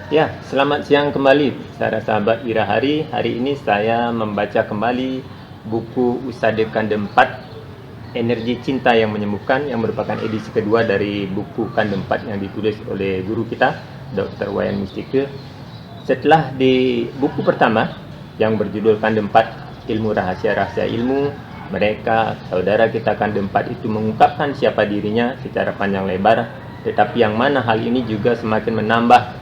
Ya, selamat siang kembali para sahabat Wirahari. Hari ini saya membaca kembali buku Usada Kanda 4, Energi Cinta yang Menyembuhkan, yang merupakan edisi kedua dari buku Kanda 4 yang ditulis oleh guru kita, Dr. Wayan Mustika. Setelah di buku pertama yang berjudul Kanda 4, Ilmu Rahasia-Rahasia Ilmu, mereka, saudara kita Kanda 4 itu mengungkapkan siapa dirinya secara panjang lebar, tetapi yang mana hal ini juga semakin menambah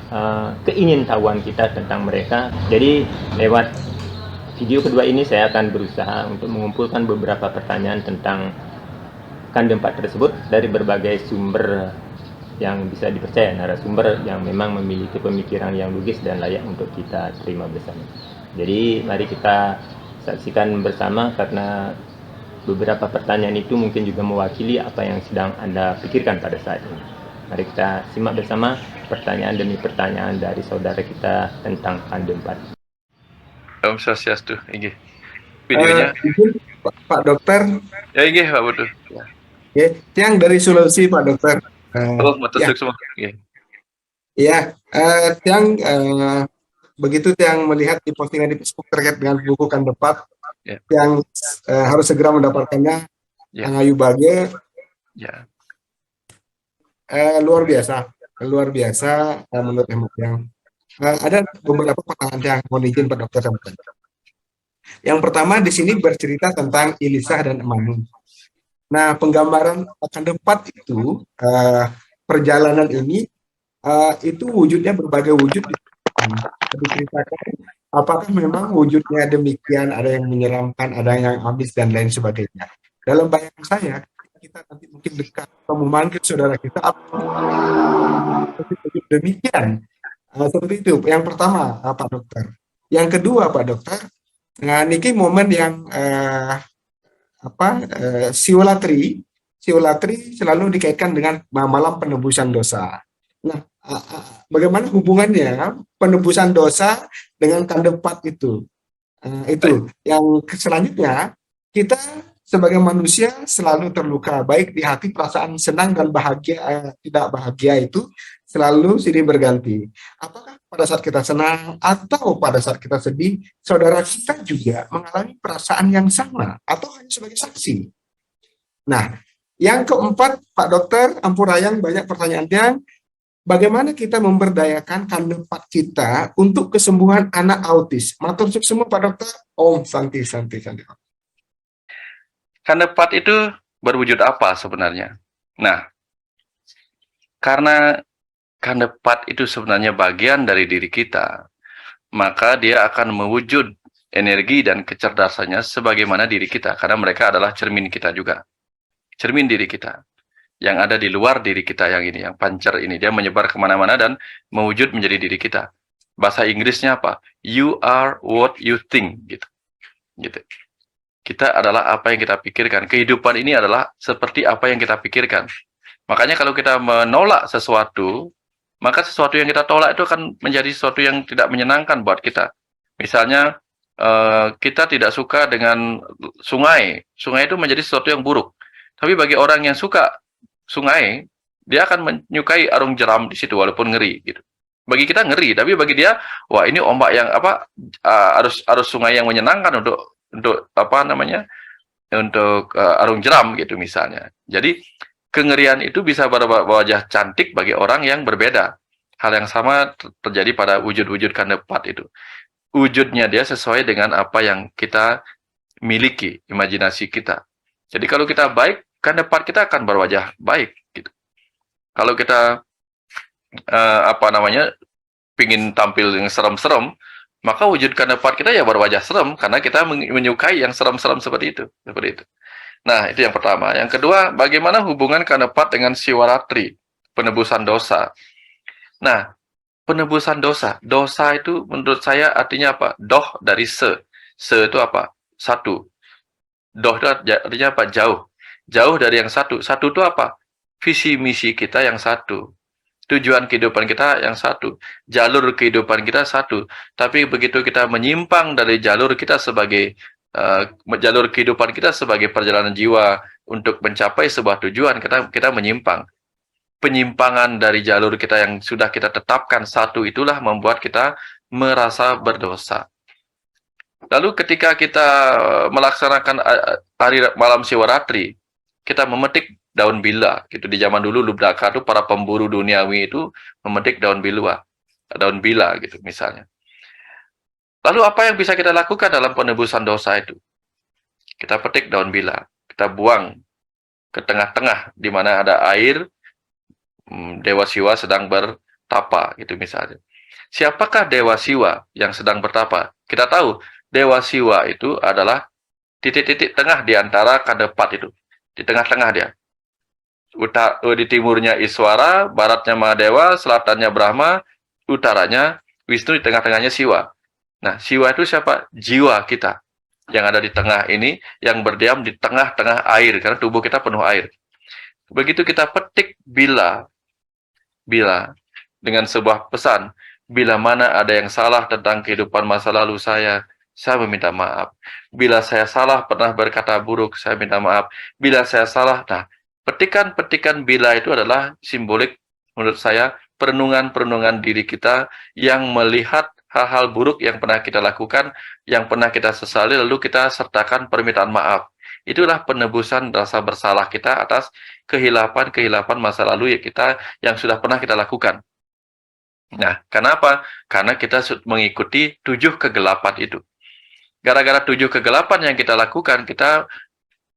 keingintahuan kita tentang mereka. Jadi lewat video kedua ini saya akan berusaha untuk mengumpulkan beberapa pertanyaan tentang Kanda 4 tersebut dari berbagai sumber yang bisa dipercaya, narasumber yang memang memiliki pemikiran yang logis dan layak untuk kita terima bersama. Jadi mari kita saksikan bersama, karena beberapa pertanyaan itu mungkin juga mewakili apa yang sedang Anda pikirkan pada saat ini. Mari kita simak bersama pertanyaan demi pertanyaan dari saudara kita tentang Kanda 4. Om Swastiastu, inggih. Videonya, Izin, Pak Dokter, ya inggih Pak Butuh. Ya. ya, yang dari Sulawesi Pak Dokter. Terus matur Ya, semua. Inggih. ya, yang begitu yang melihat di postingan di Facebook terkait dengan buku Kanda 4 Ya. yang harus segera mendapatkannya, Ya. Kang Ayu Bage, Ya. luar biasa menurut yang ada beberapa pertanyaan yang mau izin Pak Dokter sampaikan. Yang pertama di sini bercerita tentang Ilisah dan Emanu. Nah, penggambaran Kanda 4 itu perjalanan ini itu wujudnya berbagai wujud diceritakan. Apakah memang wujudnya demikian, ada yang menyeramkan, ada yang amis dan lain sebagainya. Dalam bayangan saya, kita nanti mungkin dekat atau memanggil saudara kita wujud demikian. Seperti itu. Yang pertama, Pak Dokter. Yang kedua, Pak Dokter, nah niki momen yang siolatri selalu dikaitkan dengan malam penebusan dosa. Nah, bagaimana hubungannya penebusan dosa dengan Kanda 4 itu? Itu yang selanjutnya, kita sebagai manusia selalu terluka, baik di hati, perasaan senang dan bahagia, tidak bahagia itu selalu silih berganti. Apakah pada saat kita senang atau pada saat kita sedih, saudara kita juga mengalami perasaan yang sama atau hanya sebagai saksi? Nah, yang keempat, Pak Dokter, Ampurayang, banyak pertanyaannya. Bagaimana kita memberdayakan Kanda 4 kita untuk kesembuhan anak autis? Matur suwun semua Pak Dokter. Om Santi. Kanda 4 itu berwujud apa sebenarnya? Nah, karena Kanda 4 itu sebenarnya bagian dari diri kita, maka dia akan mewujud energi dan kecerdasannya sebagaimana diri kita, karena mereka adalah cermin kita juga. Cermin diri kita yang ada di luar diri kita, yang ini, yang pancer ini, dia menyebar kemana-mana dan mewujud menjadi diri kita. Bahasa Inggrisnya apa? You are what you think, gitu. Kita adalah apa yang kita pikirkan. Kehidupan ini adalah seperti apa yang kita pikirkan. Makanya kalau kita menolak sesuatu, maka sesuatu yang kita tolak itu akan menjadi sesuatu yang tidak menyenangkan buat kita. Misalnya, kita tidak suka dengan sungai. Sungai itu menjadi sesuatu yang buruk. Tapi bagi orang yang suka sungai, dia akan menyukai arung jeram di situ walaupun ngeri gitu. Bagi kita ngeri, tapi bagi dia, wah ini ombak yang arus sungai yang menyenangkan untuk apa namanya? Untuk arung jeram gitu misalnya. Jadi kengerian itu bisa berwajah cantik bagi orang yang berbeda. Hal yang sama terjadi pada wujud-wujud Kanda 4 itu. Wujudnya dia sesuai dengan apa yang kita miliki, imajinasi kita. Jadi kalau kita baik, Kanda 4 kita akan berwajah baik gitu. Kalau kita pingin tampil yang serem-serem, maka wujud Kanda 4 kita ya berwajah serem karena kita menyukai yang serem-serem seperti itu. Nah, itu yang pertama. Yang kedua, bagaimana hubungan Kanda 4 dengan siwaratri, penebusan dosa. Nah, penebusan dosa. Dosa itu menurut saya artinya apa? Doh dari se. Se itu apa? Satu. Doh itu artinya apa? Jauh. Jauh dari yang satu. Satu itu apa? Visi misi kita yang satu. Tujuan kehidupan kita yang satu. Jalur kehidupan kita satu. Tapi begitu kita menyimpang dari jalur kita sebagai jalur kehidupan kita sebagai perjalanan jiwa untuk mencapai sebuah tujuan, kita menyimpang. penyimpangan dari jalur kita yang sudah kita tetapkan satu itulah membuat kita merasa berdosa. Lalu ketika kita melaksanakan hari malam Siwaratri, kita memetik daun bila. Gitu. Di zaman dulu Lubdaka itu para pemburu duniawi itu memetik daun bila gitu misalnya. Lalu apa yang bisa kita lakukan dalam penebusan dosa itu? Kita petik daun bila, kita buang ke tengah-tengah di mana ada air, Dewa Siwa sedang bertapa gitu misalnya. Siapakah Dewa Siwa yang sedang bertapa? Kita tahu Dewa Siwa itu adalah titik-titik tengah di antara kadepat itu. Di tengah-tengah dia. Di timurnya Iswara, baratnya Mahadewa, selatannya Brahma, utaranya Wisnu, di tengah-tengahnya Siwa. Nah, Siwa itu siapa? Jiwa kita. Yang ada di tengah ini, yang berdiam di tengah-tengah air. Karena tubuh kita penuh air. Begitu kita petik bila dengan sebuah pesan, bila mana ada yang salah tentang kehidupan masa lalu saya meminta maaf. Bila saya salah pernah berkata buruk, saya minta maaf. Bila saya salah, nah, petikan-petikan bila itu adalah simbolik menurut saya perenungan-perenungan diri kita yang melihat hal-hal buruk yang pernah kita lakukan, yang pernah kita sesali, lalu kita sertakan permintaan maaf. Itulah penebusan rasa bersalah kita atas kehilapan-kehilapan masa lalu yang sudah pernah kita lakukan. Nah, kenapa? Karena kita mengikuti 7 kegelapan itu. Gara-gara 7 kegelapan yang kita lakukan, kita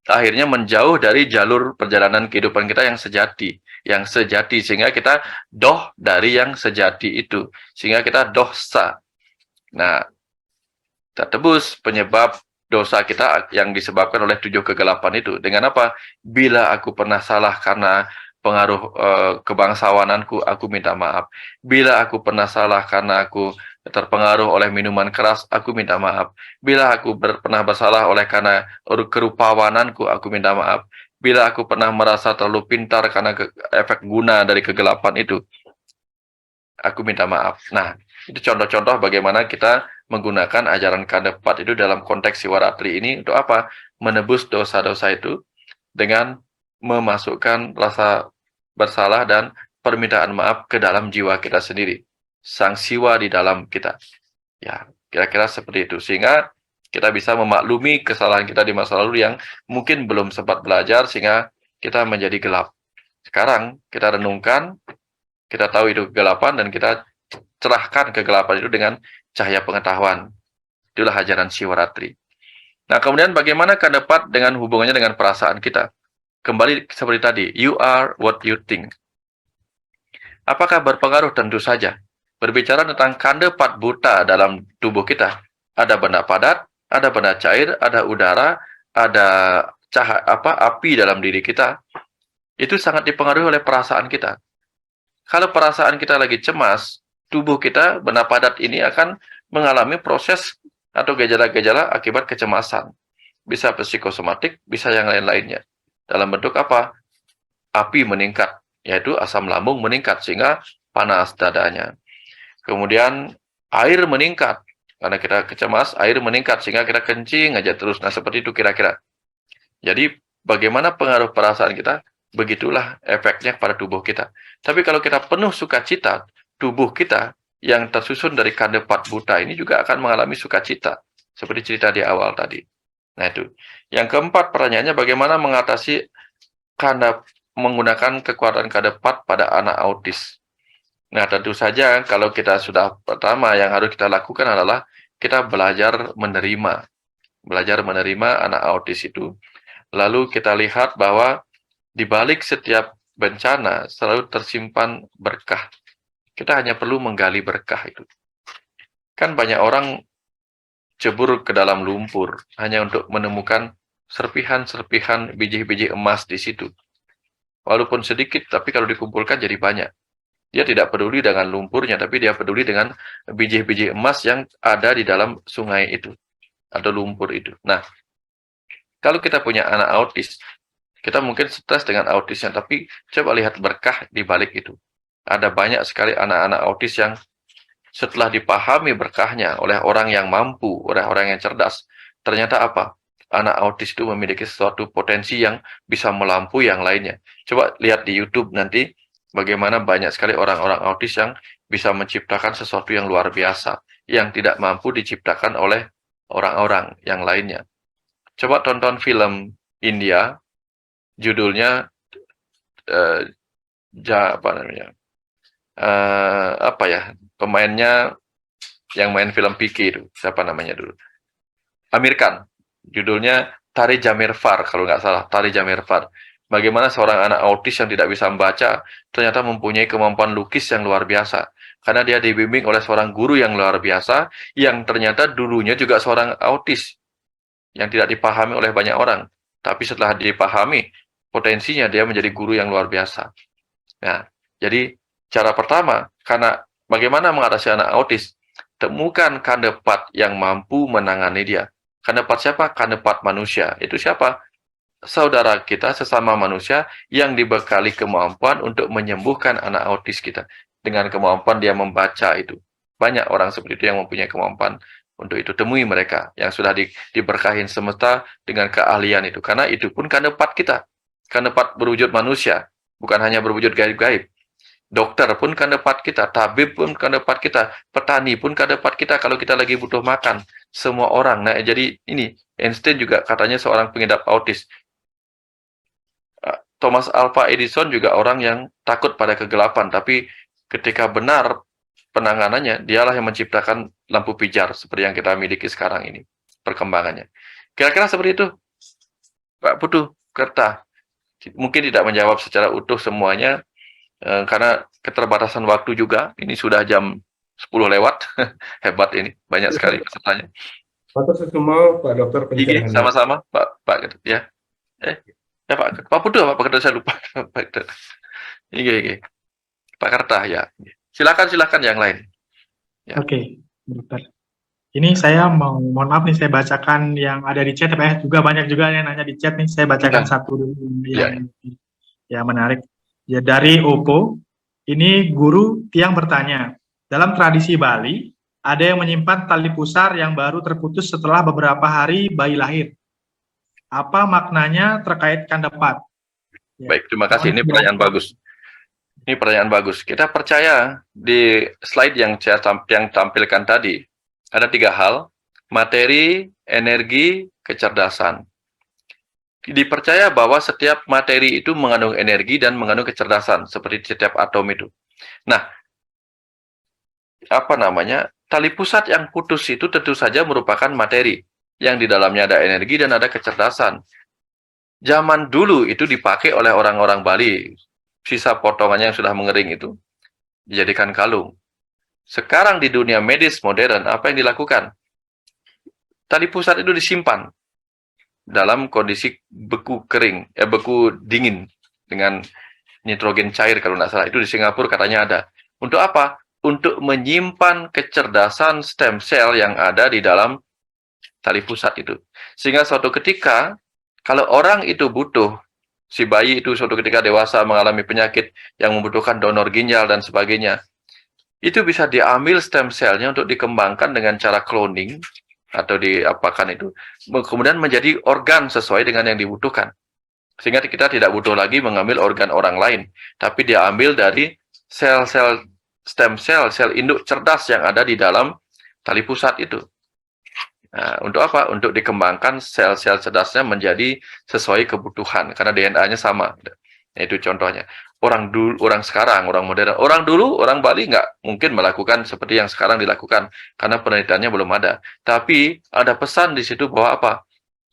akhirnya menjauh dari jalur perjalanan kehidupan kita yang sejati, sehingga kita doh dari yang sejati itu, sehingga kita dosa. Nah, kita tebus penyebab dosa kita yang disebabkan oleh 7 kegelapan itu. Dengan apa? Bila aku pernah salah karena pengaruh kebangsawananku, aku minta maaf. Bila aku pernah salah karena aku terpengaruh oleh minuman keras, aku minta maaf. Bila aku pernah bersalah oleh karena kerupawananku, aku minta maaf. Bila aku pernah merasa terlalu pintar karena efek guna dari kegelapan itu, aku minta maaf. Nah, itu contoh-contoh bagaimana kita menggunakan ajaran kadepat itu dalam konteks Siwaratri ini untuk apa? Menebus dosa-dosa itu dengan memasukkan rasa bersalah dan permintaan maaf ke dalam jiwa kita sendiri. Sang Siwa di dalam kita. Ya, kira-kira seperti itu. Sehingga kita bisa memaklumi kesalahan kita di masa lalu yang mungkin belum sempat belajar sehingga kita menjadi gelap. Sekarang kita renungkan, kita tahu itu kegelapan dan kita cerahkan kegelapan itu dengan cahaya pengetahuan. Itulah ajaran Siwaratri. Nah, kemudian bagaimana kadepat dengan hubungannya dengan perasaan kita? Kembali seperti tadi, you are what you think. Apakah berpengaruh? Tentu saja. Berbicara tentang kandepat buta dalam tubuh kita, ada benda padat, ada benda cair, ada udara, ada api dalam diri kita. Itu sangat dipengaruhi oleh perasaan kita. Kalau perasaan kita lagi cemas, tubuh kita, benda padat ini akan mengalami proses atau gejala-gejala akibat kecemasan. Bisa psikosomatik, bisa yang lain-lainnya. Dalam bentuk apa? Api meningkat, yaitu asam lambung meningkat, sehingga panas dadanya. Kemudian air meningkat, karena kita kecemas, air meningkat, sehingga kita kencing aja terus. Nah, seperti itu kira-kira. Jadi, bagaimana pengaruh perasaan kita? Begitulah efeknya pada tubuh kita. Tapi kalau kita penuh sukacita, tubuh kita yang tersusun dari kandepat buta ini juga akan mengalami sukacita. Seperti cerita di awal tadi. Nah itu. Yang keempat pertanyaannya, bagaimana mengatasi menggunakan kekuatan kandepat pada anak autis. Nah tentu saja kalau kita sudah pertama yang harus kita lakukan adalah kita belajar menerima. Belajar menerima anak autis itu. Lalu kita lihat bahwa di balik setiap bencana selalu tersimpan berkah. Kita hanya perlu menggali berkah itu. Kan banyak orang cebur ke dalam lumpur hanya untuk menemukan serpihan-serpihan biji-biji emas di situ. Walaupun sedikit, tapi kalau dikumpulkan jadi banyak. Dia tidak peduli dengan lumpurnya, tapi dia peduli dengan biji-biji emas yang ada di dalam sungai itu atau lumpur itu. Nah, kalau kita punya anak autis, kita mungkin stres dengan autisnya, tapi coba lihat berkah di balik itu. Ada banyak sekali anak-anak autis yang setelah dipahami berkahnya oleh orang yang mampu, oleh orang yang cerdas, ternyata apa? Anak autis itu memiliki sesuatu potensi yang bisa melampaui yang lainnya. Coba lihat di YouTube nanti, bagaimana banyak sekali orang-orang autis yang bisa menciptakan sesuatu yang luar biasa, yang tidak mampu diciptakan oleh orang-orang yang lainnya. Coba tonton film India, judulnya eh, apa namanya? Apa ya? Pemainnya yang main film Piki itu, siapa namanya dulu? Amir Khan. Judulnya Tari Jamir Far, kalau nggak salah, Tari Jamir Far. Bagaimana seorang anak autis yang tidak bisa membaca ternyata mempunyai kemampuan lukis yang luar biasa. Karena dia dibimbing oleh seorang guru yang luar biasa, yang ternyata dulunya juga seorang autis, yang tidak dipahami oleh banyak orang. Tapi setelah dipahami, potensinya dia menjadi guru yang luar biasa. Nah, jadi cara pertama, karena bagaimana mengatasi anak autis, temukan kandepat yang mampu menangani dia. Kandepat siapa? Kandepat manusia. Itu siapa? Saudara kita sesama manusia yang dibekali kemampuan untuk menyembuhkan anak autis kita. Dengan kemampuan dia membaca itu. Banyak orang seperti itu yang mempunyai kemampuan untuk itu. Temui mereka yang sudah diberkahin semesta dengan keahlian itu. Karena itu pun kandepat kita. Kandepat berwujud manusia. Bukan hanya berwujud gaib-gaib. Dokter pun kandepat kita, tabib pun kandepat kita, petani pun kandepat kita kalau kita lagi butuh makan. Semua orang. Nah, jadi ini Einstein juga katanya seorang pengidap autis. Thomas Alva Edison juga orang yang takut pada kegelapan, tapi ketika benar penanganannya, dialah yang menciptakan lampu pijar seperti yang kita miliki sekarang ini, perkembangannya. Kira-kira seperti itu, Pak Putu, Kerta. Mungkin tidak menjawab secara utuh semuanya, karena keterbatasan waktu juga. Ini sudah jam 10 lewat, hebat ini, banyak sekali pesertanya. Matur semua Pak Dokter pencerahannya. Sama-sama, Pak, ya. Ya Pak Putu, Pak Kerta, saya lupa. Iya. Pak Kerta, ya. Silakan yang lain. Ya. Oke, Dokter. Ini saya mohon maaf nih, saya bacakan yang ada di chat, Pak. Juga banyak juga yang nanya di chat nih. Saya bacakan satu dulu yang menarik. Ya, dari Oko, ini Guru Tiang bertanya, dalam tradisi Bali, ada yang menyimpan tali pusar yang baru terputus setelah beberapa hari bayi lahir. Apa maknanya terkait kandepat? Ya. Baik, terima kasih. Ini pertanyaan bagus. Kita percaya di slide yang saya tampilkan tadi, ada 3 hal, materi, energi, kecerdasan. Dipercaya bahwa setiap materi itu mengandung energi dan mengandung kecerdasan, seperti setiap atom itu. Nah, tali pusat yang putus itu tentu saja merupakan materi, yang di dalamnya ada energi dan ada kecerdasan. Zaman dulu itu dipakai oleh orang-orang Bali, sisa potongannya yang sudah mengering itu, dijadikan kalung. Sekarang di dunia medis modern, apa yang dilakukan? Tali pusat itu disimpan dalam kondisi beku dingin, dengan nitrogen cair kalau tidak salah. Itu di Singapura katanya ada. Untuk apa? Untuk menyimpan kecerdasan stem cell yang ada di dalam tali pusat itu. Sehingga suatu ketika, kalau orang itu butuh, si bayi itu suatu ketika dewasa mengalami penyakit yang membutuhkan donor ginjal dan sebagainya, itu bisa diambil stem cell-nya untuk dikembangkan dengan cara cloning, atau diapakan itu, kemudian menjadi organ sesuai dengan yang dibutuhkan. Sehingga kita tidak butuh lagi mengambil organ orang lain, tapi diambil dari sel-sel stem cell, sel induk cerdas yang ada di dalam tali pusat itu. Nah, untuk apa? Untuk dikembangkan sel-sel cerdasnya menjadi sesuai kebutuhan, karena DNA-nya sama. Nah, itu contohnya. Orang sekarang, orang modern. Orang dulu, orang Bali nggak mungkin melakukan seperti yang sekarang dilakukan, karena penelitiannya belum ada. Tapi ada pesan di situ bahwa apa?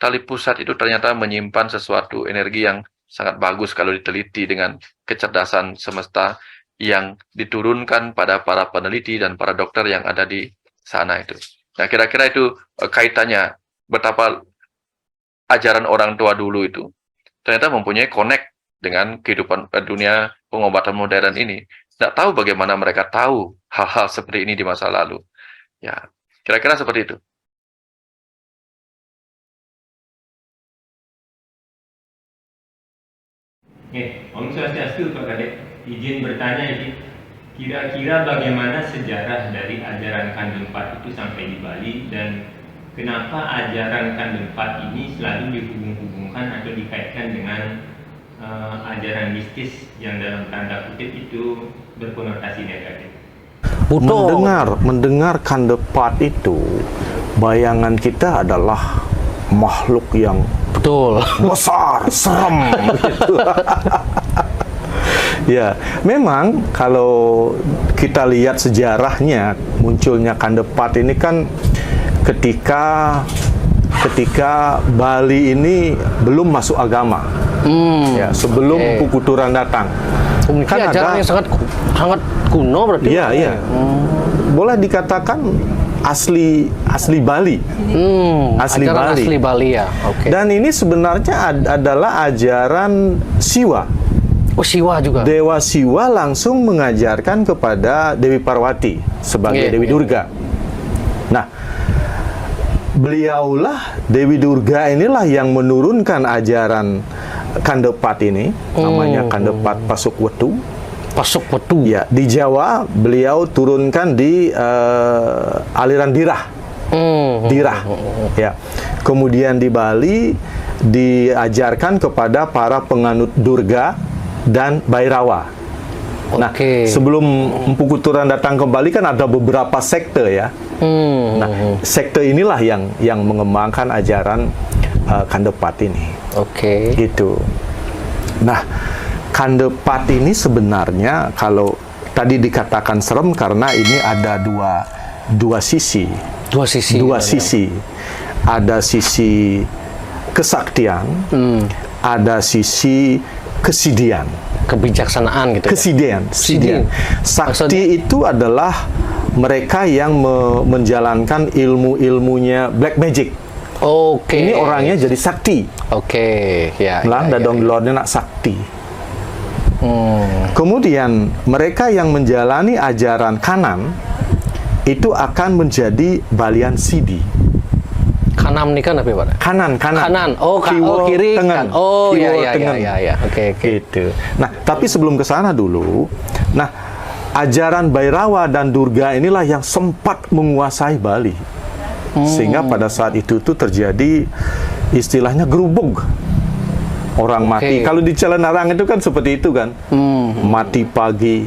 Tali pusat itu ternyata menyimpan sesuatu energi yang sangat bagus kalau diteliti dengan kecerdasan semesta yang diturunkan pada para peneliti dan para dokter yang ada di sana itu. Nah, kira-kira itu kaitannya betapa ajaran orang tua dulu itu ternyata mempunyai connect dengan kehidupan dunia pengobatan modern ini. Tidak tahu bagaimana mereka tahu hal-hal seperti ini di masa lalu. Ya, kira-kira seperti itu. Om Swastiastu Pak Kadek, izin bertanya ini, kira-kira bagaimana sejarah dari ajaran Kandempat itu sampai di Bali, dan kenapa ajaran Kandempat ini selalu dihubung-hubungkan atau dikaitkan dengan ajaran mistis yang dalam tanda kutip itu berkonotasi negatif. Betul. Mendengar kandepat itu, bayangan kita adalah makhluk yang Betul. besar, serem gitu. Ya, memang kalau kita lihat sejarahnya munculnya kandepat ini kan ketika Bali ini belum masuk agama. Ya, sebelum Puku Turan datang. Ini Kan ajaran ada- yang sangat kuno berarti. Iya, iya. Boleh dikatakan asli Bali. Asli Ajaran Bali. asli Bali ya. Oke. Dan ini sebenarnya adalah ajaran Siwa. Oh, Siwa juga. Dewa Siwa langsung mengajarkan kepada Dewi Parwati sebagai Iya, Dewi iya. Durga. Nah, beliaulah Dewi Durga inilah yang menurunkan ajaran kandepat ini, namanya kandepat Pasukwetu. Pasukwetu. Ya, di Jawa beliau turunkan di aliran Dirah. Dirah. Ya. Kemudian di Bali diajarkan kepada para penganut Durga dan Bhairawa. Nah, Oke. sebelum Empu Kuturan datang ke Bali kan ada beberapa sekte ya. Nah, sekte inilah yang mengembangkan ajaran kandepat ini. Oke. Gitu. Nah, kandepat ini sebenarnya kalau tadi dikatakan serem karena ini ada dua sisi. Dua sisi. Dua sisi. Ada sisi kesaktian, ada sisi kesidian. Kebijaksanaan gitu. Kesidian. Kesidian. Sakti itu adalah mereka yang menjalankan ilmu-ilmunya black magic. Oke. Ini orangnya jadi sakti. Oke. Ya. Melanda ya, dong ya. lordnya nak sakti. Kemudian mereka yang menjalani ajaran kanan itu akan menjadi balian sidi. Kanam nih kan apa Pak? Kanan. Kanan. Oh, Kiwo kiri. tengen. Oh, Kiwo iya, tengen. iya. Oke. Gitu. Nah, tapi sebelum ke sana dulu, nah, ajaran Bhairawa dan Durga inilah yang sempat menguasai Bali. Sehingga pada saat itu tuh terjadi istilahnya gerubug. Orang mati. Kalau di Celenarang itu kan seperti itu kan. Mati pagi,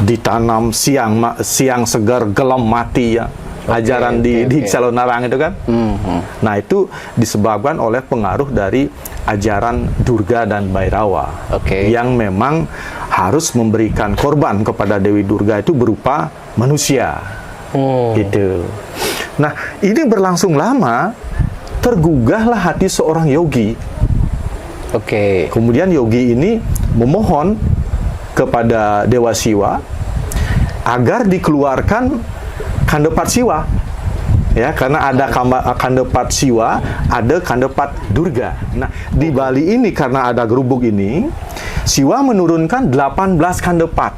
ditanam siang segar gelam mati ya. Ajaran di Celenarang itu kan. Nah, itu disebabkan oleh pengaruh dari ajaran Durga dan Bhairawa. Yang memang harus memberikan korban kepada Dewi Durga itu berupa manusia. Gitu. Nah, ini berlangsung lama, tergugahlah hati seorang yogi. Kemudian yogi ini memohon kepada Dewa Siwa agar dikeluarkan kandepat Siwa. Ya, karena ada kandepat Siwa, ada kandepat Durga. Nah, di Bali ini karena ada gerubuk ini, Siwa menurunkan 18 kandepat.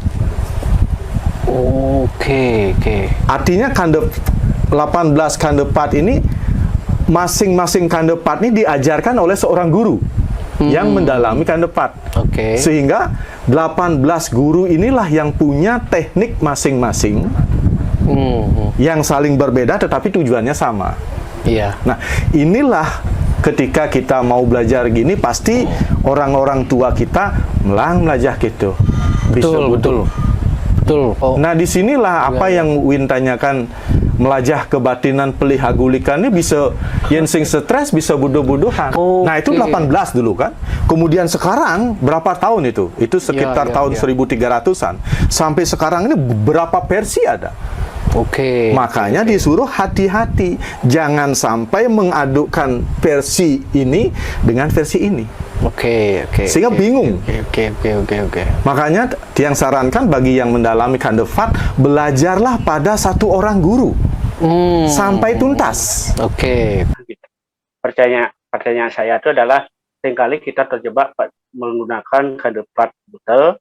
Artinya 18 kandepat ini masing-masing kandepat ini diajarkan oleh seorang guru yang mendalami kandepat. Sehingga 18 guru inilah yang punya teknik masing-masing yang saling berbeda tetapi tujuannya sama. Nah, inilah ketika kita mau belajar gini pasti orang-orang tua kita belajar gitu. Betul. Nah, disinilah apa yang Win tanyakan, melajah kebatinan pelihagulikan ini bisa yang sing stres bisa bodoh-bodohan. Nah, itu 18 dulu kan. Kemudian sekarang berapa tahun itu? Itu sekitar tahun 1300-an. Sampai sekarang ini berapa versi ada? Makanya disuruh hati-hati, jangan sampai mengadukkan versi ini dengan versi ini. Sehingga bingung. Makanya Tiang sarankan bagi yang mendalami kandepat, belajarlah pada satu orang guru sampai tuntas. Pertanyaan saya itu adalah seringkali kita terjebak menggunakan kandepat betul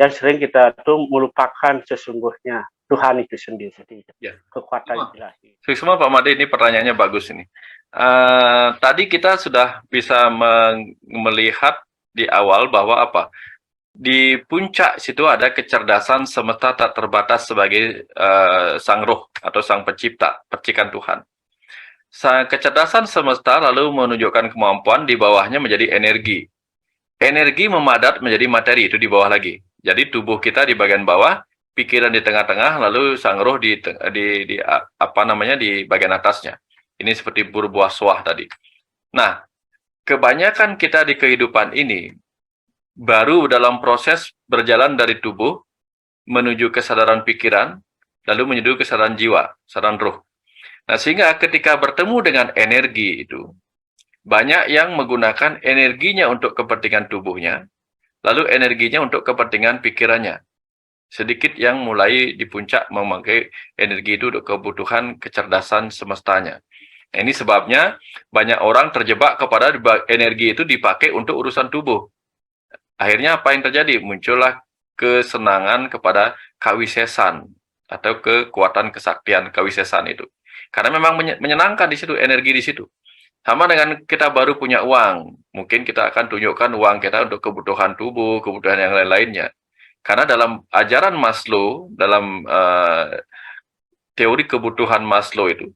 dan sering kita tuh melupakan sesungguhnya Tuhan itu sendiri, kekuatan ilahi. Semua Pak Made, ini pertanyaannya bagus ini. Tadi kita sudah bisa melihat di awal bahwa apa? Di puncak situ ada kecerdasan semesta tak terbatas sebagai sang roh atau sang pencipta, percikan Tuhan. Kecerdasan semesta lalu menunjukkan kemampuan di bawahnya menjadi energi. energi memadat menjadi materi, itu di bawah lagi. Jadi tubuh kita di bagian bawah, pikiran di tengah-tengah, lalu sang roh di bagian atasnya. Ini seperti berbuah suah tadi. Nah, kebanyakan kita di kehidupan ini baru dalam proses berjalan dari tubuh menuju kesadaran pikiran, lalu menuju kesadaran jiwa, kesadaran roh. Nah, sehingga ketika bertemu dengan energi itu, banyak yang menggunakan energinya untuk kepentingan tubuhnya, lalu energinya untuk kepentingan pikirannya. Sedikit yang mulai di puncak memakai energi itu untuk kebutuhan kecerdasan semestanya. Nah, ini sebabnya banyak orang terjebak kepada energi itu dipakai untuk urusan tubuh. Akhirnya apa yang terjadi? Muncullah kesenangan kepada kawisesan atau kekuatan kesaktian kawisesan itu. Karena memang menyenangkan di situ, energi di situ. Sama dengan kita baru punya uang, mungkin kita akan tunjukkan uang kita untuk kebutuhan tubuh, kebutuhan yang lain-lainnya. Karena dalam ajaran Maslow, dalam teori kebutuhan Maslow itu,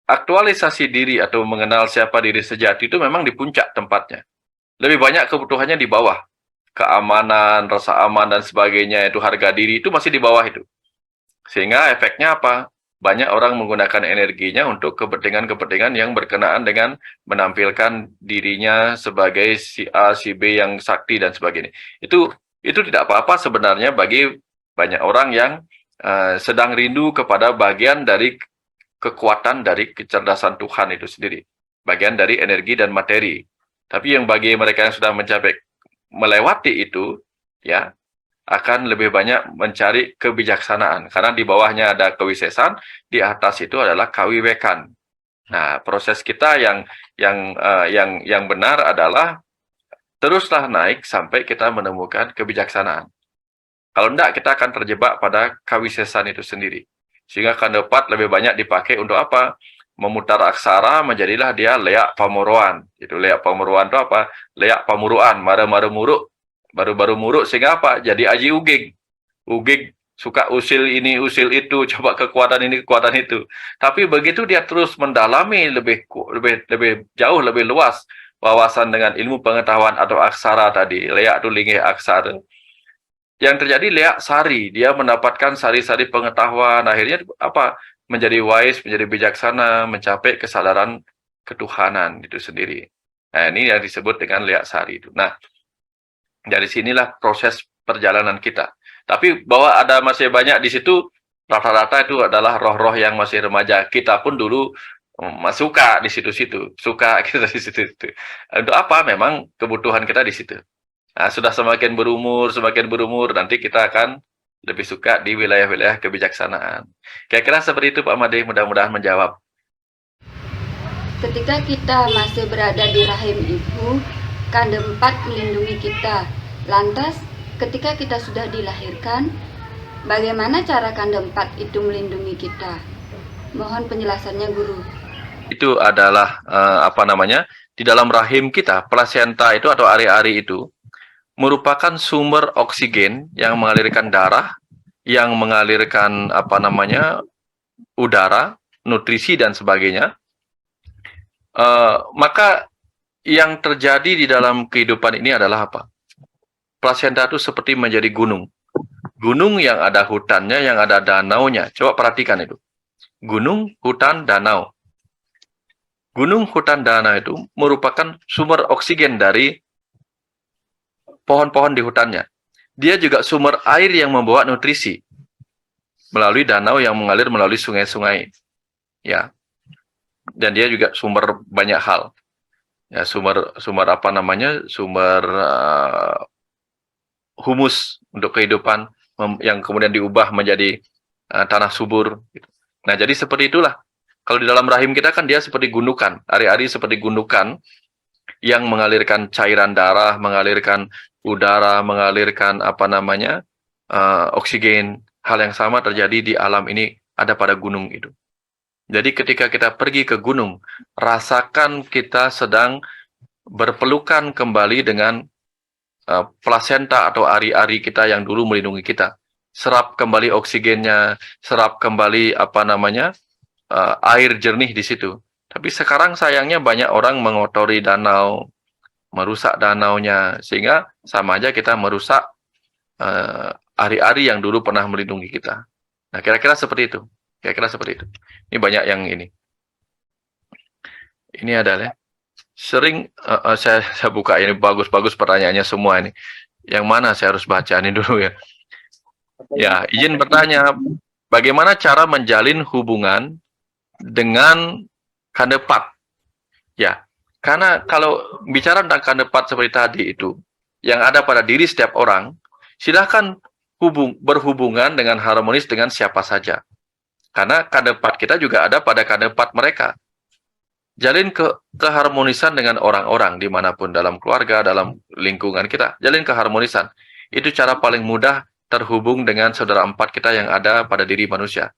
aktualisasi diri atau mengenal siapa diri sejati itu memang di puncak tempatnya. Lebih banyak kebutuhannya di bawah. Keamanan, rasa aman, dan sebagainya, itu harga diri, itu masih di bawah itu. Sehingga efeknya apa? Banyak orang menggunakan energinya untuk kepentingan-kepentingan yang berkenaan dengan menampilkan dirinya sebagai si A, si B yang sakti dan sebagainya. Itu tidak apa-apa sebenarnya bagi banyak orang yang sedang rindu kepada bagian dari kekuatan dari kecerdasan Tuhan itu sendiri. Bagian dari energi dan materi. Tapi yang bagi mereka yang sudah mencapai melewati itu, ya, akan lebih banyak mencari kebijaksanaan, karena di bawahnya ada kewisesan, di atas itu adalah kawiwekan. Nah, proses kita yang benar adalah teruslah naik sampai kita menemukan kebijaksanaan. Kalau tidak, kita akan terjebak pada kawisesan itu sendiri. Sehingga kandepat lebih banyak dipakai untuk apa? Memutar aksara, menjadilah dia leak pamuruan. Itu leak pamuruan itu apa? Leak pamuruan, mara-mara muruk. Baru-baru muruk sehingga apa? Jadi aji ugig. Ugig suka usil ini, usil itu, coba kekuatan ini, kekuatan itu. Tapi begitu dia terus mendalami lebih jauh, lebih luas wawasan dengan ilmu pengetahuan atau aksara tadi, leak itu linggih aksara. Yang terjadi leak sari, dia mendapatkan sari-sari pengetahuan, akhirnya apa? Menjadi wise, menjadi bijaksana, mencapai kesadaran ketuhanan itu sendiri. Nah, ini yang disebut dengan leak sari itu. Nah, dari sinilah proses perjalanan kita. Tapi bahwa ada masih banyak di situ, rata-rata itu adalah roh-roh yang masih remaja. Kita pun dulu suka di situ-situ, suka kita di situ-situ. Untuk apa? Memang kebutuhan kita di situ. Nah, sudah semakin berumur, nanti kita akan lebih suka di wilayah-wilayah kebijaksanaan. Kira-kira seperti itu Pak Made, mudah-mudahan menjawab. Ketika kita masih berada di rahim ibu, Kande 4 melindungi kita. Lantas, ketika kita sudah dilahirkan, bagaimana cara Kande 4 itu melindungi kita? Mohon penjelasannya, Guru. Itu adalah di dalam rahim kita, plasenta itu atau ari-ari itu merupakan sumber oksigen yang mengalirkan darah, yang mengalirkan udara, nutrisi dan sebagainya. Maka yang terjadi di dalam kehidupan ini adalah apa? Plasenta itu seperti menjadi gunung. Gunung yang ada hutannya, yang ada danaunya. Coba perhatikan itu. Gunung, hutan, danau. Gunung, hutan, danau itu merupakan sumber oksigen dari pohon-pohon di hutannya. Dia juga sumber air yang membawa nutrisi melalui danau yang mengalir melalui sungai-sungai. Ya. Dan dia juga sumber banyak hal. Ya, sumber humus untuk kehidupan yang kemudian diubah menjadi tanah subur. Nah, jadi seperti itulah. Kalau di dalam rahim kita kan dia seperti gundukan, ari-ari seperti gundukan yang mengalirkan cairan darah, mengalirkan udara, mengalirkan oksigen. Hal yang sama terjadi di alam ini, ada pada gunung itu. Jadi ketika kita pergi ke gunung, rasakan kita sedang berpelukan kembali dengan plasenta atau ari-ari kita yang dulu melindungi kita. Serap kembali oksigennya, serap kembali air jernih di situ. Tapi sekarang sayangnya banyak orang mengotori danau, merusak danaunya, sehingga sama aja kita merusak ari-ari yang dulu pernah melindungi kita. Nah, kira-kira seperti itu. Kira-kira seperti itu. Ini banyak yang ini. Ini adalah sering saya buka ini, bagus-bagus pertanyaannya semua ini. Yang mana saya harus baca ini dulu ya. Ya, izin bertanya, bagaimana cara menjalin hubungan dengan kandepat? Ya, karena kalau bicara tentang kandepat seperti tadi itu, yang ada pada diri setiap orang, silahkan berhubungan dengan harmonis dengan siapa saja. Karena kandepat kita juga ada pada kandepat mereka. Jalin keharmonisan dengan orang-orang dimanapun, dalam keluarga, dalam lingkungan kita. Jalin keharmonisan. Itu cara paling mudah terhubung dengan saudara empat kita yang ada pada diri manusia.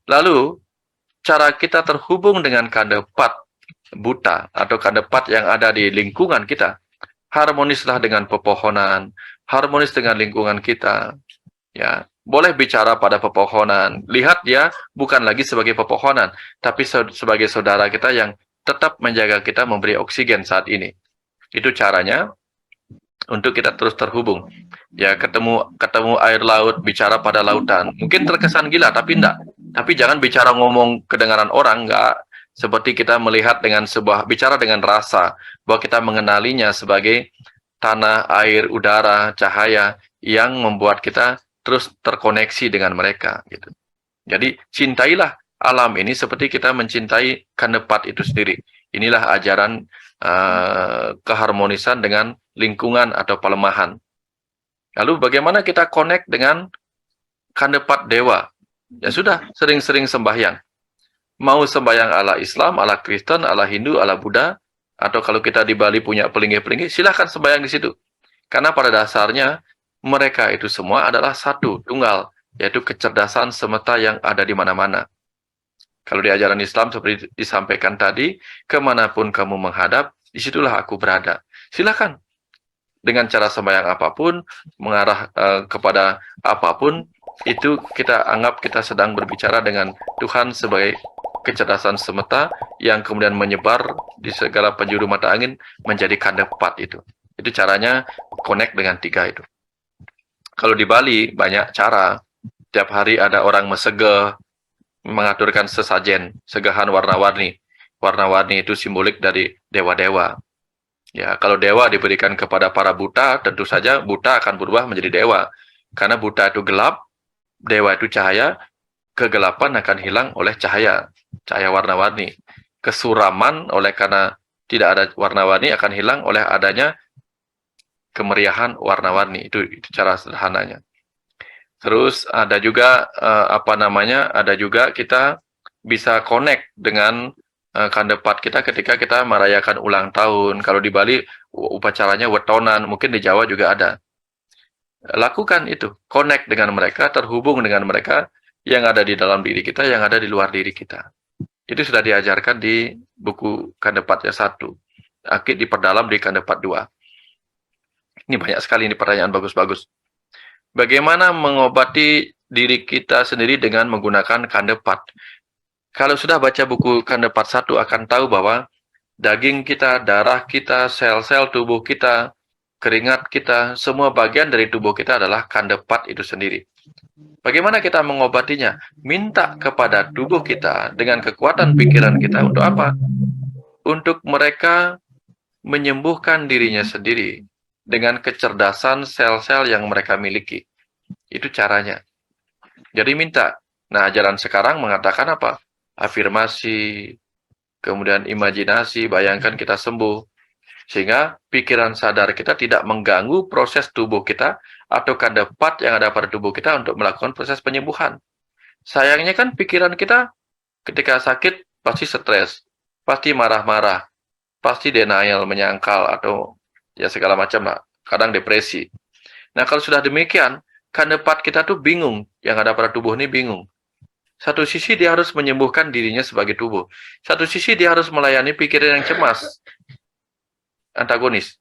Lalu, cara kita terhubung dengan kandepat buta atau kandepat yang ada di lingkungan kita, harmonislah dengan pepohonan, harmonis dengan lingkungan kita. Ya, boleh bicara pada pepohonan. Lihat dia bukan lagi sebagai pepohonan, tapi sebagai saudara kita yang tetap menjaga kita, memberi oksigen saat ini. Itu caranya untuk kita terus terhubung. Ya, ketemu air laut, bicara pada lautan. Mungkin terkesan gila, tapi enggak. Tapi jangan bicara ngomong kedengaran orang, enggak. Seperti kita melihat dengan bicara dengan rasa, bahwa kita mengenalinya sebagai tanah, air, udara, cahaya yang membuat kita terus terkoneksi dengan mereka gitu. Jadi cintailah alam ini seperti kita mencintai kandepat itu sendiri. Inilah ajaran keharmonisan dengan lingkungan atau pelemahan. Lalu bagaimana kita connect dengan kandepat dewa? Ya sudah, sering-sering sembahyang. Mau sembahyang ala Islam, ala Kristen, ala Hindu, ala Buddha, atau kalau kita di Bali punya pelinggih-pelinggih, silahkan sembahyang di situ. Karena pada dasarnya mereka itu semua adalah satu, tunggal, yaitu kecerdasan semesta yang ada di mana-mana. Kalau di ajaran Islam seperti disampaikan tadi, kemanapun kamu menghadap, disitulah aku berada. Silakan. Dengan cara sembahyang apapun, mengarah kepada apapun, itu kita anggap kita sedang berbicara dengan Tuhan sebagai kecerdasan semesta yang kemudian menyebar di segala penjuru mata angin menjadi kandepat itu. Itu caranya connect dengan tiga itu. Kalau di Bali banyak cara. Tiap hari ada orang mesegeh, mengaturkan sesajen, segahan warna-warni. Warna-warni itu simbolik dari dewa-dewa. Ya, kalau dewa diberikan kepada para buta, tentu saja buta akan berubah menjadi dewa. Karena buta itu gelap, dewa itu cahaya, kegelapan akan hilang oleh cahaya warna-warni. Kesuraman oleh karena tidak ada warna-warni akan hilang oleh adanya kemeriahan warna-warni. Itu cara sederhananya. Terus ada juga ada juga kita bisa connect dengan kandepat kita ketika kita merayakan ulang tahun. Kalau di Bali upacaranya wetonan, mungkin di Jawa juga ada. Lakukan itu, connect dengan mereka, terhubung dengan mereka yang ada di dalam diri kita, yang ada di luar diri kita. Itu sudah diajarkan di buku kandepat yang 1. Akhir diperdalam di kandepat 2. Ini banyak sekali ini pertanyaan bagus-bagus. Bagaimana mengobati diri kita sendiri dengan menggunakan kandepat? Kalau sudah baca buku kandepat 1 akan tahu bahwa daging kita, darah kita, sel-sel tubuh kita, keringat kita, semua bagian dari tubuh kita adalah kandepat itu sendiri. Bagaimana kita mengobatinya? Minta kepada tubuh kita dengan kekuatan pikiran kita untuk apa? Untuk mereka menyembuhkan dirinya sendiri dengan kecerdasan sel-sel yang mereka miliki. Itu caranya. Jadi minta. Nah, ajaran sekarang mengatakan apa? Afirmasi, kemudian imajinasi, bayangkan kita sembuh. Sehingga pikiran sadar kita tidak mengganggu proses tubuh kita atau kandepat yang ada pada tubuh kita untuk melakukan proses penyembuhan. Sayangnya kan pikiran kita ketika sakit pasti stres, pasti marah-marah, pasti denial, menyangkal, atau ya segala macam lah, kadang depresi. Nah, kalau sudah demikian, kandepat kita tuh bingung, yang ada pada tubuh ini bingung. Satu sisi dia harus menyembuhkan dirinya sebagai tubuh. Satu sisi dia harus melayani pikiran yang cemas. Antagonis.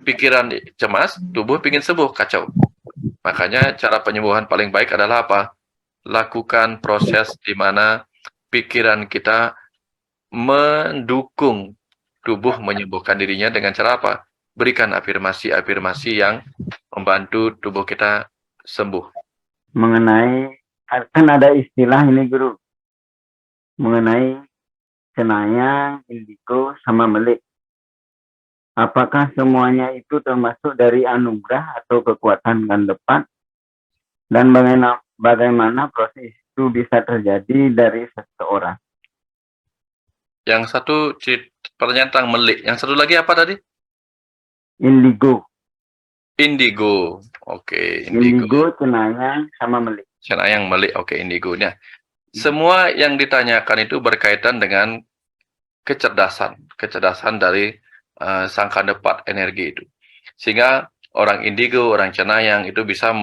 Pikiran cemas, tubuh ingin sembuh, kacau. Makanya cara penyembuhan paling baik adalah apa? Lakukan proses di mana pikiran kita mendukung tubuh menyembuhkan dirinya dengan cara apa? berikan afirmasi-afirmasi yang membantu tubuh kita sembuh. Mengenai, kan ada istilah ini Guru, mengenai cenayang, indigo, sama melik. Apakah semuanya itu termasuk dari anugerah atau kekuatan gandepat? Dan bagaimana proses itu bisa terjadi dari seseorang? Yang satu pertanyaan tentang melik. Yang satu lagi apa tadi? Indigo. Indigo. Oke, Indigo, cenayang, sama melik. Cenayang, melik. Oke, indigonya. Semua yang ditanyakan itu berkaitan dengan kecerdasan dari sang kandepat energi itu. Sehingga orang indigo, orang cenayang itu bisa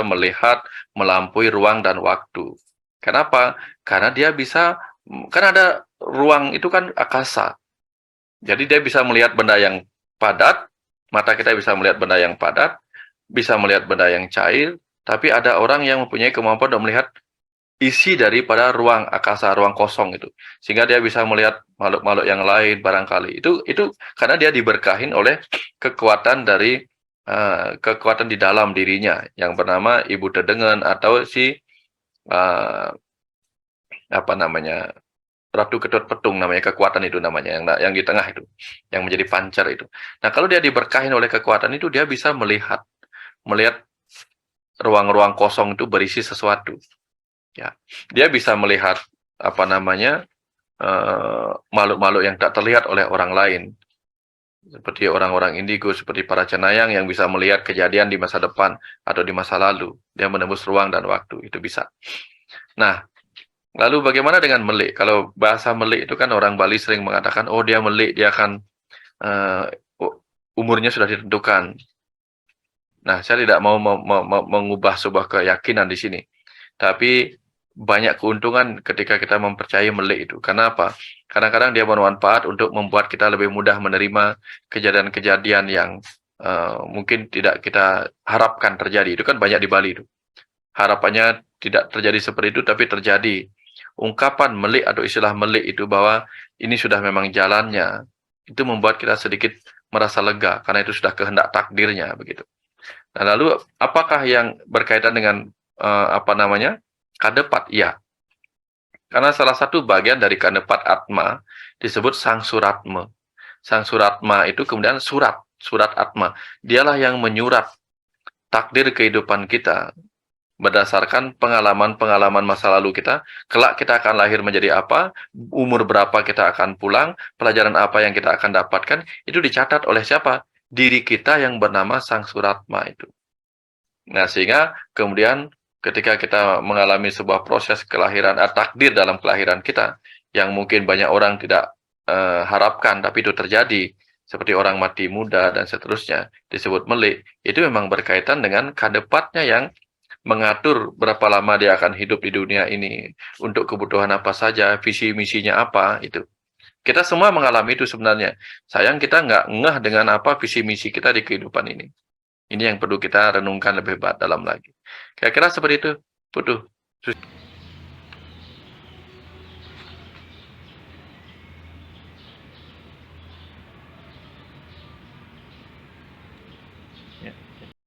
melihat melampaui ruang dan waktu. Kenapa? Karena dia bisa, kan ada ruang itu kan akasa. Jadi dia bisa melihat benda yang padat, mata kita bisa melihat benda yang padat, bisa melihat benda yang cair, tapi ada orang yang mempunyai kemampuan untuk melihat isi daripada ruang akasa, ruang kosong itu. Sehingga dia bisa melihat makhluk-makhluk yang lain barangkali. Itu karena dia diberkahin oleh kekuatan dari kekuatan di dalam dirinya yang bernama Ibu Tedengen atau Ratu Ketut Petung namanya, kekuatan itu namanya yang di tengah itu, yang menjadi pancar itu. Nah, kalau dia diberkahin oleh kekuatan itu, dia bisa melihat ruang-ruang kosong itu berisi sesuatu. Ya, dia bisa melihat makhluk-makhluk yang tak terlihat oleh orang lain, seperti orang-orang indigo, seperti para cenayang yang bisa melihat kejadian di masa depan atau di masa lalu. Dia menembus ruang dan waktu, itu bisa. Nah, lalu bagaimana dengan melik? Kalau bahasa melik itu kan orang Bali sering mengatakan, oh dia melik, dia akan umurnya sudah ditentukan. Nah, saya tidak mau mengubah sebuah keyakinan di sini. Tapi banyak keuntungan ketika kita mempercayai melik itu. Kenapa? Kadang-kadang dia bermanfaat untuk membuat kita lebih mudah menerima kejadian-kejadian yang mungkin tidak kita harapkan terjadi. Itu kan banyak di Bali itu. Harapannya tidak terjadi seperti itu, tapi terjadi. Ungkapan melik atau istilah melik itu bahwa ini sudah memang jalannya, itu membuat kita sedikit merasa lega, karena itu sudah kehendak takdirnya, begitu. Nah, lalu apakah yang berkaitan dengan kandepat? Ya. Karena salah satu bagian dari kandepat Atma disebut Sang Suratma. Sang Suratma itu kemudian surat Atma. Dialah yang menyurat takdir kehidupan kita berdasarkan pengalaman-pengalaman masa lalu kita. Kelak kita akan lahir menjadi apa, umur berapa kita akan pulang, pelajaran apa yang kita akan dapatkan, itu dicatat oleh siapa? Diri kita yang bernama Sang Suratma itu. Nah, sehingga kemudian ketika kita mengalami sebuah proses kelahiran, takdir dalam kelahiran kita, yang mungkin banyak orang tidak harapkan, tapi itu terjadi, seperti orang mati muda dan seterusnya, disebut melik, itu memang berkaitan dengan kadepatnya yang mengatur berapa lama dia akan hidup di dunia ini, untuk kebutuhan apa saja, visi misinya apa, itu. Kita semua mengalami itu sebenarnya. Sayang kita nggak ngeh dengan apa visi misi kita di kehidupan ini. Ini yang perlu kita renungkan lebih dalam lagi. Kira-kira seperti itu, Putu.